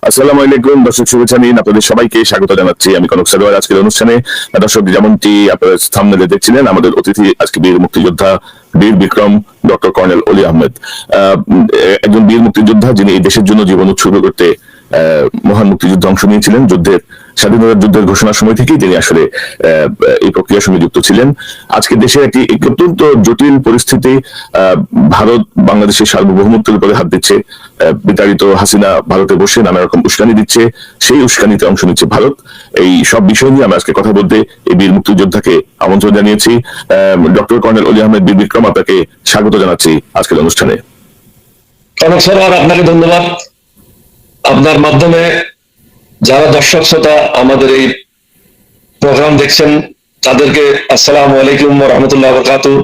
আসসালামু আলাইকুম দর্শক, শুভেচ্ছা নিন। আপনাদের সবাইকে স্বাগত জানাচ্ছি আমি কনক সারোয়ার। আজকের অনুষ্ঠানে দর্শক যেমনটি আপনারা থাম্বনেলে দেখছিলেন, আমাদের অতিথি আজকে বীর মুক্তিযোদ্ধা বীর বিক্রম ডক্টর কর্নেল অলি আহমেদ, একজন বীর মুক্তিযোদ্ধা যিনি এই দেশের জন্য জীবন উৎসর্গ করতে মহান মুক্তিযুদ্ধে অংশ নিয়েছিলেন। স্বাধীনতার যুদ্ধের ঘোষণার সময় থেকেই তিনি আসলে এই প্রক্রিয়ার সঙ্গে যুক্ত ছিলেন। আজকে দেশে একটি অত্যন্ত জটিল পরিস্থিতি, ভারত বাংলাদেশের সার্বভৌমত্বের উপরে হাত দিচ্ছে, বিতাড়িত হাসিনা ভারতে বসে নানা রকম উস্কানি দিচ্ছে, সেই উস্কানিতে অংশ নিচ্ছে ভারত। এই সব বিষয় নিয়ে আমরা আজকে কথা বলতে এই বীর মুক্তিযোদ্ধাকে আমন্ত্রণ জানিয়েছি। ডক্টর কর্নেল অলি আহমেদ বীর বিক্রম, আপনাকে স্বাগত জানাচ্ছি আজকের অনুষ্ঠানে। কনক সরোয়ার, আপনাকে ধন্যবাদ। আপনার মাধ্যমে যারা দর্শক শ্রোতা আমাদের এই প্রোগ্রাম দেখছেন তাদেরকে আসসালামু আলাইকুম ওয়া রাহমাতুল্লাহি ওয়া বারাকাতুহু।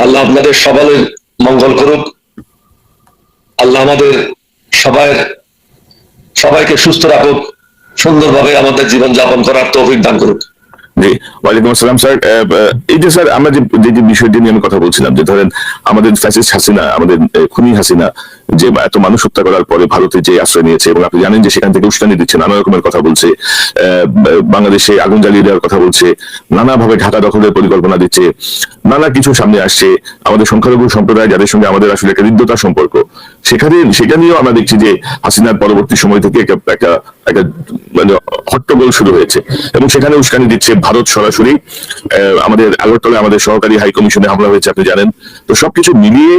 আল্লাহ আপনাদের সকলের মঙ্গল করুক। আল্লাহ আমাদের সবাইকে সুস্থ রাখুক, সুন্দরভাবে আমাদের জীবন যাপন করার তৌফিক দান করুক। জি, ওয়ালাইকুম আসসালাম স্যার। এই যে স্যার, আমরা যে বিষয়টি নিয়ে আমি কথা বলছিলাম, যে ধরেন আমাদের ফ্যাসিস্ট হাসিনা, আমাদের খুনি হাসিনা যে এত মানুষ হত্যা করার পরে ভারতে যে আশ্রয় নিয়েছে, এবং আপনি জানেন যে সেখান থেকে উস্কানি দিচ্ছে, নানা রকমের কথা বলছে, বাংলাদেশে আগুন জ্বালিয়ে দেওয়ার কথা বলছে, নানাভাবে ঢাকা দখলের পরিকল্পনা দিচ্ছে, নানা কিছু সামনে আসছে। আমাদের সংখ্যালঘু সম্প্রদায় যাদের সঙ্গে আমাদের আসলে একটা হৃদ্যতার সম্পর্ক, সেটা নিয়েও আমরা দেখছি যে হাসিনার পরবর্তী সময় থেকে একটা মানে হট্টগোল শুরু হয়েছে, এবং সেখানে উস্কানি দিচ্ছে ভারত সরাসরি। আমাদের আগরতলায় আমাদের সহকারী হাই কমিশনে হামলা হয়েছে, আপনি জানেন। তো সবকিছু মিলিয়ে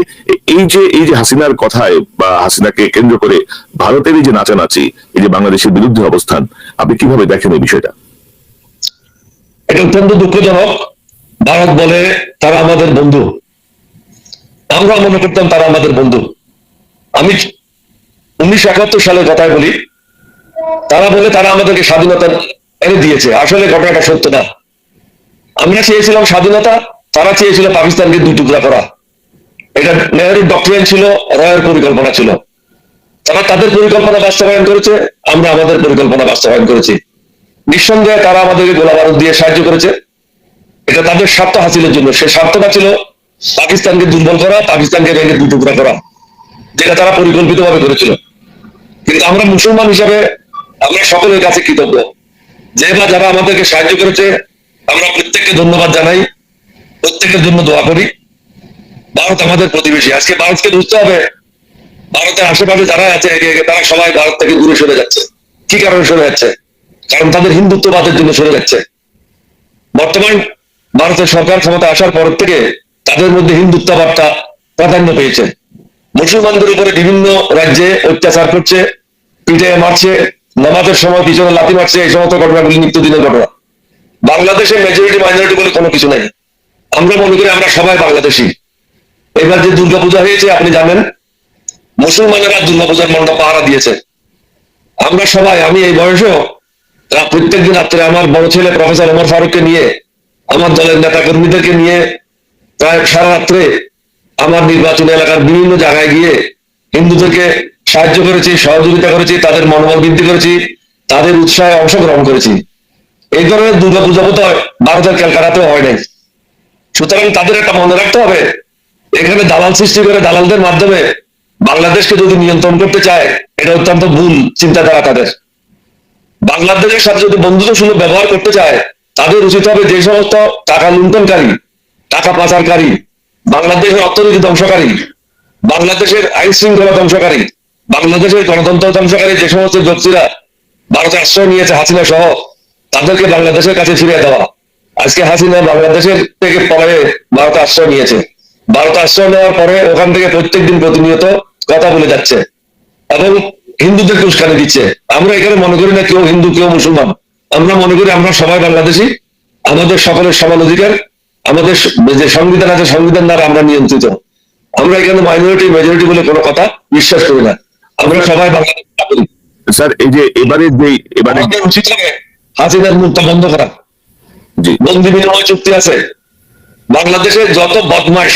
এই যে হাসিনার কথায় বা হাসিনাকে কেন্দ্র করে ভারতের এই যে নাচানাচি, এই যে বাংলাদেশের বিরুদ্ধে অবস্থান, আপনি কিভাবে দেখেন এই বিষয়টা? এটা অত্যন্ত দুঃখজনক। ভারত বলে তারা আমাদের বন্ধু, আমরা মনে করতাম তারা আমাদের বন্ধু। আমি 1971 সালের কথাই বলি, তারা বলে তারা আমাদেরকে স্বাধীনতা এনে দিয়েছে। আসলে ঘটনাটা সত্য না। আমরা চেয়েছিলাম স্বাধীনতা, তারা চেয়েছিল পাকিস্তানকে দুই টুকরা করা। এটা নেহরুর ডক্ট্রিন ছিল, রয়ের পরিকল্পনা ছিল। তারা তাদের পরিকল্পনা বাস্তবায়ন করেছে, আমরা আমাদের পরিকল্পনা বাস্তবায়ন করেছি। নিঃসন্দেহে তারা আমাদেরকে গোলা বারুদ দিয়ে সাহায্য করেছে, এটা তাদের স্বার্থ হাসিলের জন্য। সে স্বার্থটা ছিল পাকিস্তানকে দুর্বল করা, পাকিস্তানকে ভেঙে দুই টুকরা করা, যেটা তারা পরিকল্পিতভাবে করেছিল। কিন্তু আমরা মুসলমান হিসাবে আমরা সকলের কাছে কৃতজ্ঞ, যে বা যারা আমাদেরকে সাহায্য করেছে আমরা প্রত্যেককে ধন্যবাদ জানাই, প্রত্যেকের জন্য দোয়া করি। ভারত আমাদের প্রতিবেশী। আজকে ভারতকে বুঝতে হবে, ভারতের আশেপাশে যারা আছে তারা সবাই ভারত থেকে দূরে সরে যাচ্ছে। কি কারণে সরে যাচ্ছে? কারণ তাদের হিন্দুত্ববাদের জন্য সরে যাচ্ছে। বর্তমান ভারতের সরকার ক্ষমতা আসার পর থেকে তাদের মধ্যে হিন্দুত্ববাদটা প্রাধান্য পেয়েছে। মুসলমানদের উপরে বিভিন্ন রাজ্যে অত্যাচার করছে, পিঠে মারছে, নামাজের সময় পিছনে লাথি মারছে। এই সমস্ত ঘটনাগুলি নিত্যদিনের ঘটনা। বাংলাদেশে মেজরিটি মাইনরিটি বলে কোনো কিছু নাই। আমরা মনে করি আমরা সবাই বাংলাদেশি। এবার যে দুর্গাপূজা হয়েছে আপনি জানেন, মুসলমানেরা দুর্গাপূজার মণ্ডপ পাহারা দিয়েছে। আমরা সবাই, আমি এই বয়সেও প্রত্যেকদিন রাত্রে আমার বড় ছেলে প্রফেসর ওমর ফারুককে নিয়ে, আমার দলের নেতা কর্মীদেরকে নিয়ে প্রায় সারা রাত্রে আমার নির্বাচনী এলাকার বিভিন্ন জায়গায় গিয়ে হিন্দুদেরকে সাহায্য করেছি, সহযোগিতা করেছি, তাদের মনোবল বৃদ্ধি করেছি, তাদের উৎসাহে অংশগ্রহণ করেছি। এই ধরনের দুর্গাপূজা বোধ হয় ভারতের ক্যালকাটাতেও হয় নাই। সুতরাং তাদের একটা মনে রাখতে হবে, এখানে দালাল সৃষ্টি করে দালালদের মাধ্যমে বাংলাদেশকে যদি নিয়ন্ত্রণ করতে চায়, এটা অত্যন্ত ভুল চিন্তাধারা তাদের। বাংলাদেশের সাথে যদি বন্ধুত্ব সুলভ ব্যবহার করতে চায়, তাদের উচিত হবে যে সমস্ত টাকা লুণ্ঠনকারী, টাকা পাচারকারী, বাংলাদেশের অর্থনীতি ধ্বংসকারী, বাংলাদেশের আইন শৃঙ্খলা ধ্বংসকারী, বাংলাদেশের গণতন্ত্র ধ্বংসকারী যে সমস্ত ব্যক্তিরা ভারতে আশ্রয় নিয়েছে, হাসিনা সহ, তাদেরকে বাংলাদেশের কাছে ফিরিয়ে দেওয়া। আজকে হাসিনা বাংলাদেশের থেকে পরে ভারতে আশ্রয় নিয়েছে। ভারতে আশ্রয় নেওয়ার পরে ওখান থেকে প্রত্যেকদিন প্রতিনিয়ত কথা বলে যাচ্ছে এবং হিন্দুদেরকে উস্কানি দিচ্ছে। আমরা এখানে মনে করি না কেউ হিন্দু কেউ মুসলমান, আমরা মনে করি আমরা সবাই বাংলাদেশি। আমাদের সকলের সমান অধিকার, আমাদের যে সংবিধান আছে সংবিধান দ্বারা আমরা নিয়ন্ত্রিত। আমরা এখানে মাইনরিটি মেজরিটি বলে কোনো কথা বিশ্বাস করি না। আমরা সবাই বাংলাদেশ করি। স্যার, এই যে এবারে উচিত হবে হাসিনার মুখটা বন্ধ করা। বন্দি বিনিময় চুক্তি আছে, বাংলাদেশে যত বদমাশ,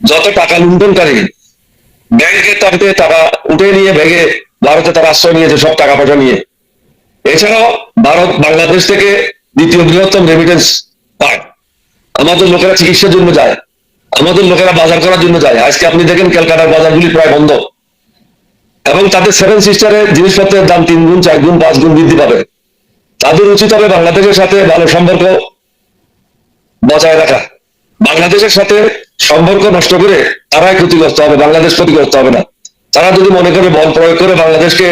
যত টাকা লুণ্ঠনকারী, ব্যাংকে তাকে টাকা উঠে নিয়ে ভেঙে ভারতে তারা আশ্রয় নিয়েছে সব টাকা পয়সা নিয়ে। এছাড়াও ভারত বাংলাদেশ থেকে দ্বিতীয় বৃহত্তম রেমিটেন্স পায়। আমাদের লোকেরা চিকিৎসার জন্য যায়, আমাদের লোকেরা বাজার করার জন্য যায়। আজকে আপনি দেখেন ক্যালকাটার বাজারগুলি প্রায় বন্ধ। এবং তাদের সেভেন সিস্টারের জিনিসপত্রের দাম 3 গুণ 4 গুণ 5 গুণ বৃদ্ধি পাবে। তাদের উচিত হবে বাংলাদেশের সাথে ভালো সম্পর্ক বজায় রাখা। বাংলাদেশের সাথে সম্পর্ক নষ্ট করে তারাই ক্ষতিগ্রস্ত হবে, বাংলাদেশ ক্ষতিগ্রস্ত হবে না। তারা যদি মনে করে বল প্রয়োগ করে বাংলাদেশকে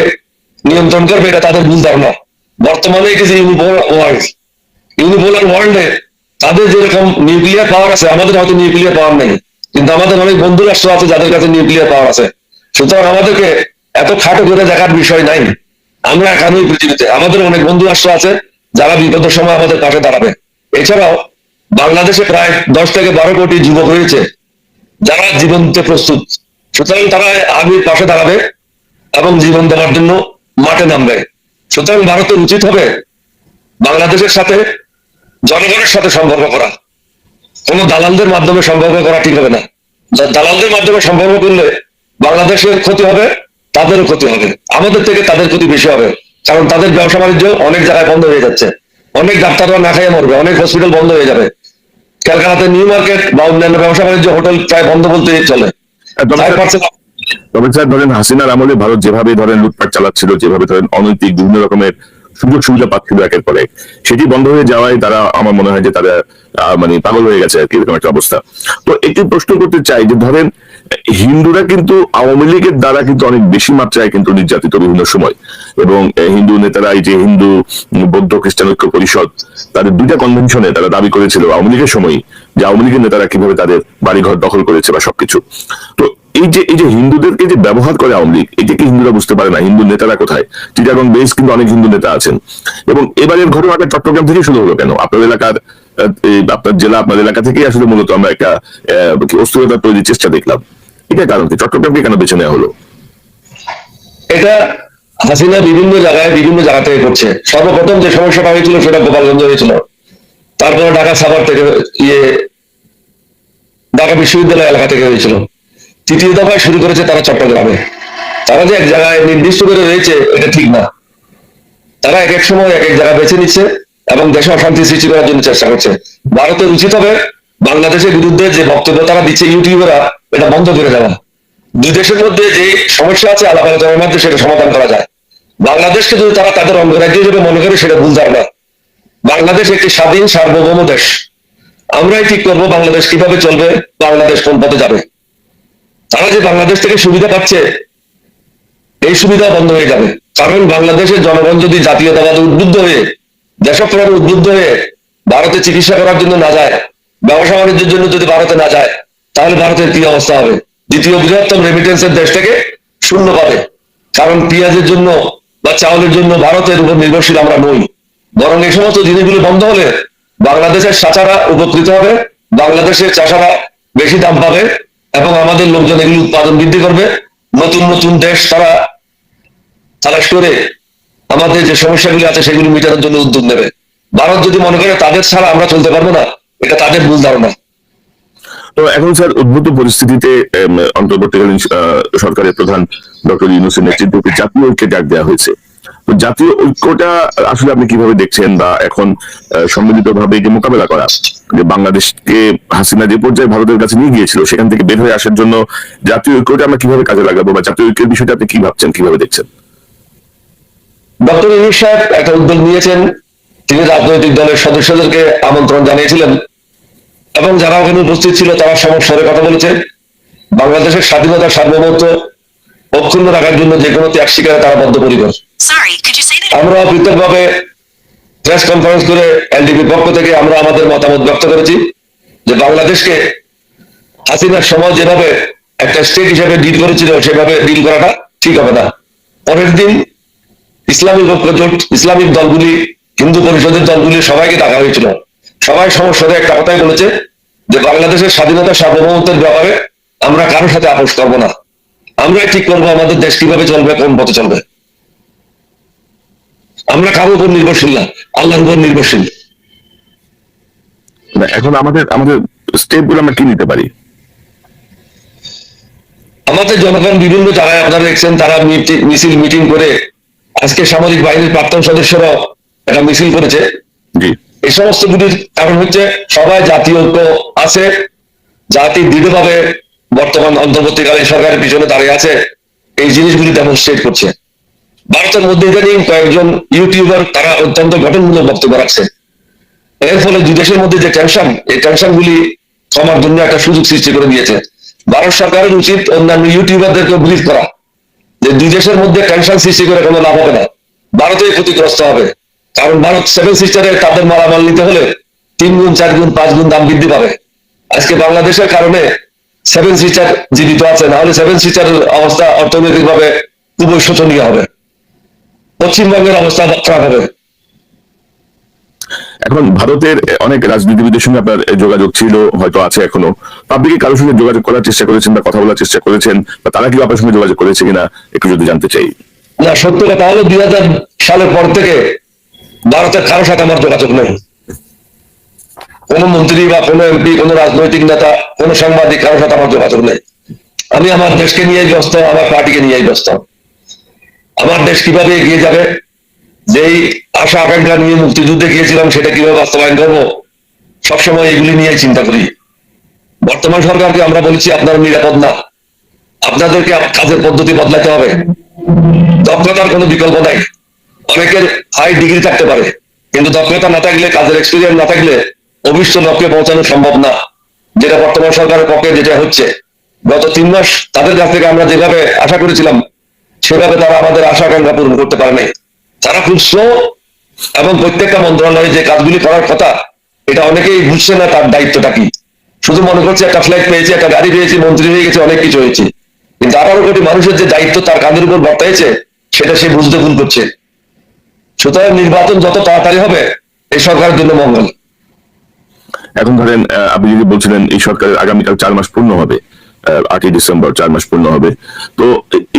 নিয়ন্ত্রণ করবে, এটা তাদের ভুল ধারণা। বর্তমানে ইট ইজ ইউনিপোলার ওয়ার্ল্ডে তাদের যেরকম নিউক্লিয়ার পাওয়ার আছে, আমাদের হয়তো নিউক্লিয়ার পাওয়ার নেই, কিন্তু আমাদের অনেক বন্ধু রাষ্ট্র আছে যাদের কাছে নিউক্লিয়ার পাওয়ার আছে। সুতরাং আমাদেরকে এত খাটো করে দেখার বিষয় নাই। আমরা এখানেই পৃথিবীতে আমাদের অনেক বন্ধু রাষ্ট্র আছে যারা বিপদের সময় আমাদের পাশে দাঁড়াবে। এছাড়াও বাংলাদেশে প্রায় 10 থেকে 12 কোটি যুবক রয়েছে যারা জীবন দিতে প্রস্তুত। সুতরাং তারা আর্মির পাশে দাঁড়াবে এবং জীবন দেওয়ার জন্য মাঠে নামবে। সুতরাং ভারতের উচিত হবে বাংলাদেশের সাথে জনগণের সাথে সম্পর্ক করা, কোন দালালদের মাধ্যমে সম্পর্ক করা ঠিক হবে না। দালালদের মাধ্যমে সম্পর্ক করলে বাংলাদেশের ক্ষতি হবে, তাদেরও ক্ষতি হবে, আমাদের থেকে তাদের ক্ষতি বেশি হবে। কারণ তাদের ব্যবসা বাণিজ্য অনেক জায়গায় বন্ধ হয়ে যাচ্ছে, অনেক ডাক্তাররা না খাইয়ে মরবে, অনেক হসপিটাল বন্ধ হয়ে যাবে। ক্যালকাটাতে নিউ মার্কেট বা অন্যান্য ব্যবসা বাণিজ্য হোটেল প্রায় বন্ধ বলতে চলে। তবে স্যার ধরেন হাসিনার আমলে ভারত যেভাবে ধরেন লুটপাট চালাচ্ছিল, যেভাবে ধরেন অনৈতিক বিভিন্ন রকমের সুযোগ সুবিধা পাচ্ছিল একের পর এক, সেটি বন্ধ হয়ে যাওয়ায় তারা, আমার মনে হয় যে তারা মানে পাগল হয়ে গেছে আর কি, এরকম একটা অবস্থা। তো একটি প্রশ্ন করতে চাই যে ধরেন হিন্দুরা কিন্তু আওয়ামী লীগের দ্বারা কিন্তু অনেক বেশি মাত্রায় কিন্তু নির্যাতিত বিভিন্ন সময়, এবং হিন্দু নেতারা, এই যে হিন্দু বৌদ্ধ খ্রিস্টান ঐক্য পরিষদ, তাদের 2টা কনভেনশনে তারা দাবি করেছিল আওয়ামী লীগের সময় যে আওয়ামী লীগের নেতারা কিভাবে তাদের বাড়িঘর দখল করেছে বা সবকিছু। তো এই যে হিন্দুদেরকে যে ব্যবহার করে আওয়ামী লীগ, এটাকে হিন্দুরা বুঝতে পারে না হিন্দু নেতারা কোথায়। চিটাগং বেস কিন্তু অনেক হিন্দু নেতা আছেন, এবং এবারের ঘটনাটা চট্টগ্রাম থেকে শুরু হলো কেন? আপনার এলাকার, আপনার জেলা, আপনার এলাকা থেকেই আসলে মূলত আমরা একটা অস্থিরতা তৈরির চেষ্টা দেখলাম। এটা কারণ কি চট্টগ্রামকে কেন বেছে নেওয়া হলো? এটা হাসিনা বিভিন্ন জায়গা থেকে করছে। সর্বপ্রথম যে সমস্যাটা হয়েছিল সেটা গোপালগঞ্জ হয়েছিল, তারপরে ঢাকা সাভার থেকে ঢাকা বিশ্ববিদ্যালয় এলাকা থেকে হয়েছিল। তৃতীয় দফায় শুরু করেছে তারা চট্টগ্রামে। তারা যে এক জায়গায় নির্দিষ্ট করে রয়েছে এটা ঠিক না। তারা এক এক সময় এক এক জায়গা বেছে নিচ্ছে এবং দেশে অশান্তি সৃষ্টি করার জন্য চেষ্টা করছে। ভারতের উচিত হবে বাংলাদেশের বিরুদ্ধে যে বক্তব্য তারা দিচ্ছে ইউটিউবেরা, এটা বন্ধ করে দেওয়া। দুই দেশের মধ্যে যে সমস্যা আছে আলাপ আলোচনার মাধ্যমে সেটা সমাধান করা যায়। বাংলাদেশকে যদি তারা তাদের অঙ্গরাজ্য হিসেবে মনে করে সেটা ভুল ধারণা। বাংলাদেশ একটি স্বাধীন সার্বভৌম দেশ। আমরাই ঠিক করবো বাংলাদেশ কিভাবে চলবে, বাংলাদেশ কোন পথে যাবে। তারা যে বাংলাদেশ থেকে সুবিধা পাচ্ছে, এই সুবিধা বন্ধ হয়ে যাবে। কারণ বাংলাদেশের জনগণ যদি জাতীয়তাবাদে উদ্বুদ্ধ হয়ে, দেশপ্রেমে উদ্বুদ্ধ হয়ে ভারতে চিকিৎসা করার জন্য না যায়, ব্যবসা বাণিজ্যের জন্য যদি ভারতে না যায়, তাহলে ভারতের কি অবস্থা হবে? দ্বিতীয় বৃহত্তম রেমিটেন্সের দেশ থেকে শূন্য পাবে। কারণ পেঁয়াজের জন্য বা চাউলের জন্য ভারতের উপর নির্ভরশীল আমরা নই। বরং এই সমস্ত জিনিসগুলো বন্ধ হলে বাংলাদেশের চাষারা উপকৃত হবে, বাংলাদেশের চাষারা বেশি দাম পাবে এবং আমাদের লোকজন এগুলো উৎপাদন বৃদ্ধি করবে। নতুন নতুন দেশ তারা তালাশ করে আমাদের যে সমস্যাগুলি আছে সেগুলি মেটানোর জন্য উদ্যোগ নেবে। ভারত যদি মনে করে তাদের ছাড়া আমরা চলতে পারবো না, এটা তাদের ভুল ধারণা। তো এখন স্যার উদ্ভূত পরিস্থিতিতে অন্তর্বর্তীকালীন সরকারের প্রধান ডক্টর ইউনূসের নেতৃত্বে জাতীয় ঐক্যে ডাক দেওয়া হয়েছে। তো জাতীয় ঐক্যটা আসলে আপনি কিভাবে দেখছেন, বা এখন সম্মিলিত ভাবে যে মোকাবেলা করা, যে বাংলাদেশকে হাসিনা যে পর্যায়ে ভারতের কাছে নিয়ে গিয়েছিল সেখান থেকে বের হয়ে আসার জন্য জাতীয় ঐক্যটা আমরা কিভাবে কাজে লাগাবো, বা জাতীয় ঐক্যের বিষয়টা আপনি কি ভাবছেন, কিভাবে দেখছেন? ডক্টর ইউনূস সাহেব একটা উদ্যোগ নিয়েছেন। তিনি রাজনৈতিক দলের সদস্যদেরকে আমন্ত্রণ জানিয়েছিলেন এবং যারা ওখানে উপস্থিত ছিল তারা সমস্যার কথা বলেছে। বাংলাদেশের স্বাধীনতা সার্বভৌমত্ব অক্ষুণ্ণ রাখার জন্য যে কোনো ত্যাগ স্বীকারে তারা বদ্ধপরিকর। আমরা পৃথকভাবে প্রেস কনফারেন্স করে এলডিপির পক্ষ থেকে আমরা আমাদের মতামত ব্যক্ত করেছি যে বাংলাদেশকে হাসিনার সময় যেভাবে একটা স্টেট হিসেবে ডিল করেছিল সেভাবে ডিল করাটা ঠিক হবে না। পরের দিন ইসলামিক ঐক্যজোট, ইসলামিক দলগুলি, হিন্দু পরিষদের দলগুলি সবাইকে ডাকা হয়েছিল। সবাই সমস্যাতে একটা কথাই বলেছে যে বাংলাদেশের স্বাধীনতা সার্বভৌমত্বের ব্যাপারে আমরা কারোর সাথে আপোষ করবো না। আমরাই ঠিক করবো আমাদের দেশ কিভাবে চলবে, কোন পথে চলবে। আমরা কারোর উপর নির্ভরশীল না, আল্লাহর উপর নির্ভরশীল। এখন আমাদের স্টেপ গুলো আমরা কি নিতে পারি? আমাদের জনগণ বিভিন্ন জায়গায় আপনারা দেখছেন তারা মিছিল মিটিং করে, আজকে সামরিক বাহিনীর প্রাক্তন সদস্যরা একটা মিছিল করেছে। এই সমস্ত গুলির কারণ হচ্ছে সবাই জাতীয় ঐক্য আছে, জাতি দৃঢ়ভাবে বর্তমান অন্তর্বর্তীকালীন সরকারের পিছনে দাঁড়িয়ে আছে এই জিনিসগুলি ডেমনস্ট্রেট করছে। ভারতের মধ্যে ইদানিং কয়েকজন ইউটিউবার তারা অত্যন্ত গঠনমূলক বক্তব্য রাখছে। এর ফলে দুই দেশের মধ্যে যে টেনশন, এই টেনশন গুলি কমার জন্য একটা সুযোগ সৃষ্টি করে দিয়েছে। ভারত সরকারের উচিত অন্যান্য ইউটিউবারদেরকে ব্রিফ করা যে দুই দেশের মধ্যে টেনশন সৃষ্টি করে কোনো লাভ হবে না, ভারতেই ক্ষতিগ্রস্ত হবে। কারণ ভারত সেভেন সিস্টারে তাদের মালামাল নিতে হলে 3 গুণ 4 গুণ 5 গুণ দাম বৃদ্ধি পাবে। আজকে বাংলাদেশের কারণে সেভেন সিস্টার জীবিত আছে, না হলে সেভেন সিস্টারের অবস্থা অর্থনৈতিক ভাবে খুবই শোচনীয় হবে, পশ্চিমবঙ্গের অবস্থা খারাপ হবে। এখন ভারতের অনেক রাজনীতিবিদের সঙ্গে আপনার যোগাযোগ ছিল, হয়তো আছে এখনো। আপনি কি কারোর সঙ্গে যোগাযোগ করার চেষ্টা করেছেন বা কথা বলার চেষ্টা করেছেন, বা তারা কি আপনার সঙ্গে যোগাযোগ করেছে কিনা একটু যদি জানতে চাই। না, সত্য কথা হলো 2000 সালের পর থেকে ভারতের কারোর সাথে আমার যোগাযোগ নেই। কোন মন্ত্রী বা কোনো এমপি, কোন রাজনৈতিক নেতা, কোন সাংবাদিক, কারোর সাথে আমার যোগাযোগ নেই। আমি আমার দেশকে নিয়েই ব্যস্ত, আমার পার্টিকে নিয়েই ব্যস্ত। আমার দেশ কিভাবে এগিয়ে যাবে, যেই আশা আকাঙ্ক্ষা নিয়ে মুক্তিযুদ্ধে গিয়েছিলাম সেটা কিভাবে বাস্তবায়ন করবো, সবসময় এগুলি নিয়েই চিন্তা করি। বর্তমান সরকারকে আমরা বলেছি আপনারা নিরাপদ না, আপনাদেরকে কাজের পদ্ধতি বদলাতে হবে। দক্ষতার কোনো বিকল্প নাই। অনেকের হাই ডিগ্রি থাকতে পারে, কিন্তু দক্ষতা না থাকলে, কাজের এক্সপিরিয়েন্স না থাকলে অভিষ্ট লক্ষ্যে পৌঁছানো সম্ভব না, যেটা বর্তমান সরকারের পক্ষে যেটা হচ্ছে। গত 3 মাস তাদের কাছ থেকে আমরা যেভাবে আশা করেছিলাম সেভাবে তারা আমাদের আশা আকাঙ্ক্ষা পূরণ করতে পারে নাই। তারা খুব স্লো, এবং প্রত্যেকটা মন্ত্রণালয়ে যে কাজগুলি করার কথা এটা অনেকেই বুঝছে না তার দায়িত্বটা কি। শুধু মনে করছে একটা ফ্লাইট পেয়েছি, একটা গাড়ি পেয়েছি, মন্ত্রী হয়ে গেছে, অনেক কিছু হয়েছে, কিন্তু 18 কোটি মানুষের যে দায়িত্ব তার কাঁধের উপর বর্তাইছে সেটা সে বুঝতে ভুল করছে। সুতরাং নির্বাচন যত তাড়াতাড়ি হবে এই সরকারের জন্য মঙ্গল। এখন ধরেন আপনি যদি বলছিলেন এই সরকারের আগামীকাল 4 মাস পূর্ণ হবে, 8ই ডিসেম্বর 4 মাস পূর্ণ হবে, তো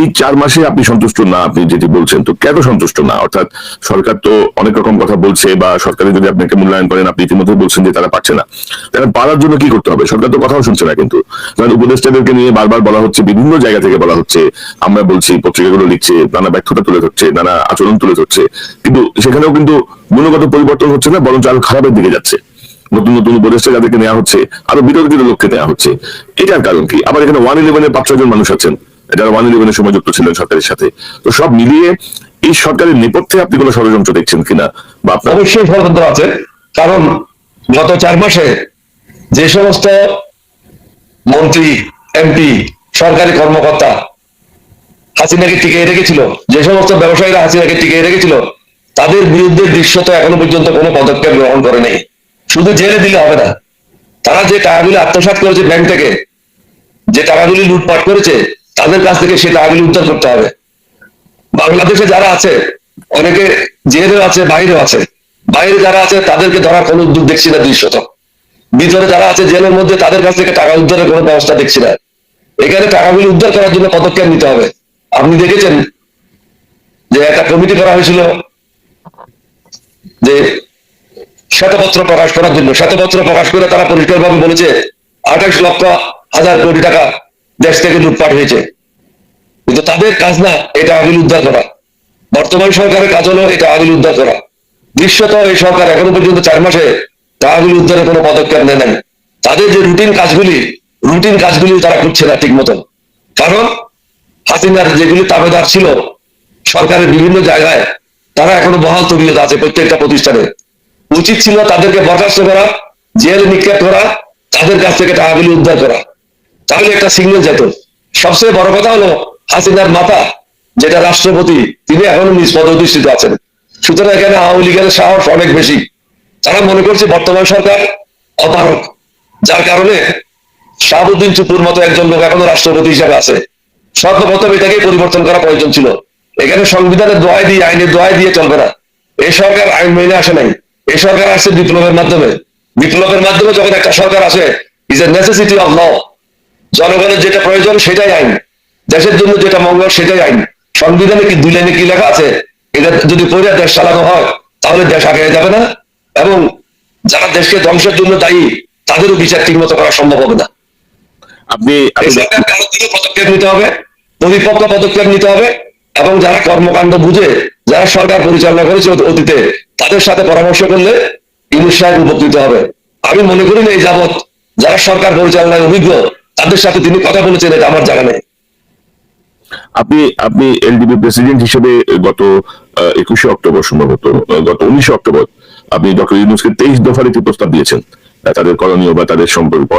এই 4 মাসে আপনি সন্তুষ্ট না, আপনি যেটি বলছেন, তো কেন সন্তুষ্ট না? অর্থাৎ সরকার তো অনেক রকম কথা বলছে, বা সরকারের যদি আপনাকে মূল্যায়ন করেন, আপনি ইতিমধ্যে বলছেন যে তারা পারছে না, তারা পারার জন্য কি করতে হবে? সরকার তো কথাও শুনছে না। কিন্তু কারণ উপদেষ্টাদেরকে নিয়ে বারবার বলা হচ্ছে, বিভিন্ন জায়গা থেকে বলা হচ্ছে, আমরা বলছি, পত্রিকাগুলো লিখছে, নানা ব্যর্থতা তুলে ধরছে, নানা আচরণ তুলে ধরছে, কিন্তু সেখানেও কিন্তু গুণগত পরিবর্তন হচ্ছে না, বরঞ্চ আরো খারাপের দিকে যাচ্ছে। নতুন নতুন উপদেষ্টা যাদেরকে নেওয়া হচ্ছে আরো বিতর্কিত লক্ষ্যে নেওয়া হচ্ছে। এটার কারণ কি? আবার এখানে 111-এর 5-6 জন মানুষ আছেন যারা 111-এর সময় যুক্ত ছিলেন সরকারের সাথে। তো সব মিলিয়ে এই সরকারের নেপথ্যে আপনি কোনো ষড়যন্ত্র দেখছেন কিনা, বা আপনার? অবশ্যই ষড়যন্ত্র আছে। কারণ গত 4 মাসে যে সমস্ত মন্ত্রী, এমপি, সরকারি কর্মকর্তা হাসিনাকে টিকিয়ে রেখেছিল, যে সমস্ত ব্যবসায়ীরা হাসিনাকে টিকিয়ে রেখেছিল, তাদের বিরুদ্ধে দৃশ্যত এখনো পর্যন্ত কোনো পদক্ষেপ গ্রহণ করে নেই। শুধু জেলে দিলে হবে না, তারা যে টাকাগুলি আত্মসাৎ করেছে ব্যাংক থেকে, যে টাকাগুলি লুটপাট করেছে, তাদের কাছ থেকে সেই টাকাগুলি উদ্ধার করতে হবে। বাংলাদেশে যারা আছে অনেকে জেলেও আছে, বাইরেও আছে। বাইরে যারা আছে তাদেরকে ধরার কোনো উদ্যোগ দেখছি না দৃশ্যত। ভিতরে যারা আছে জেলের মধ্যে, তাদের কাছ থেকে টাকা উদ্ধারের কোনো ব্যবস্থা দেখছি না। এখানে টাকাগুলি উদ্ধার করার জন্য পদক্ষেপ নিতে হবে। আপনি দেখেছেন যে একটা কমিটি করা হয়েছিল যে শ্বেতপত্র প্রকাশ করার জন্য। শ্বেতপত্র প্রকাশ করে তারা পরিষ্কারভাবে বলেছে 28,00,000 কোটি টাকা দেশ থেকে লুটপাট হয়েছে, কিন্তু তাদের কাজ না এটা আগুন উদ্ধার করা। বর্তমান সরকারের কাজ হলো এটা আগুন উদ্ধার করা। দৃশ্যত এই সরকার এখনো পর্যন্ত 4 মাসে টাকাগুলি উদ্ধারের কোনো পদক্ষেপ নেয় নাই। তাদের যে রুটিন কাজগুলি তারা করছে না ঠিক মতো। কারণ হাসিনার যেগুলি তাবেদার ছিল সরকারের বিভিন্ন জায়গায়, তারা এখনো বহাল তবিয়ত আছে প্রত্যেকটা প্রতিষ্ঠানে। উচিত ছিল তাদেরকে বরখাস্ত করা, জেলে নিক্ষেপ করা, তাদের কাছ থেকে টাকাগুলি উদ্ধার করা, তাহলে একটা সিগন্যাল যেত। সবচেয়ে বড় কথা হলো হাসিনার মাতা যেটা রাষ্ট্রপতি, তিনি এখনো নিজ পদধিষ্ঠিত আছেন। সুতরাং এখানে আওয়ামী লীগের সাহস অনেক বেশি। তারা মনে করছে বর্তমান সরকার অপারক, যার কারণে শাহাবুদ্দিন চুপুর মতো একজন লোক এখনো রাষ্ট্রপতি হিসেবে আছে। সর্বপ্রথম এটাকে পরিবর্তন করা প্রয়োজন ছিল। এখানে সংবিধানের দোহাই দিয়ে, আইনের দোহাই দিয়ে চলবে না। এই সরকার আইন মেনে আসে নাই, এই সরকার আসছে বিপ্লবের মাধ্যমে। বিপ্লবের মাধ্যমে যখন একটা সরকার আসে, is a necessity of law. জনগণের যেটা প্রয়োজন সেটাই আইন, দেশের জন্য যেটা মঙ্গল সেটাই আইন। সংবিধানে কি 2 লাইনে কি লেখা আছে? এটা যদি পড়ে দেশ চালানো হয় তাহলে দেশ আগে যাবে না, এবং যারা দেশকে ধ্বংসের জন্য দায়ী তাদেরও বিচার ঠিক মতো করা সম্ভব হবে না। আপনি পদক্ষেপ নিতে হবে, পরিপক্ক পদক্ষেপ নিতে হবে, এবং যারা কর্মকাণ্ড বুঝে, যারা সরকার পরিচালনা করেছে অতীতে, তাদের সাথে পরামর্শ করলে ইউনূস সাহেব উপকৃত হবে। আমি মনে করি না এই যাবৎ যারা সরকার পরিচালনায় অভিজ্ঞ তাদের সাথে তিনি কথা বলেছেন, এটা আমার জানা নেই। আপনি আপনি এলডিপি প্রেসিডেন্ট হিসেবে গত 21শে অক্টোবর সম্ভবত গত 19শে অক্টোবর আপনি ডক্টর ইউনূসকে 23 দফার একটি প্রস্তাব দিয়েছেন তাদের করণীয় বা তাদের সম্পর্ক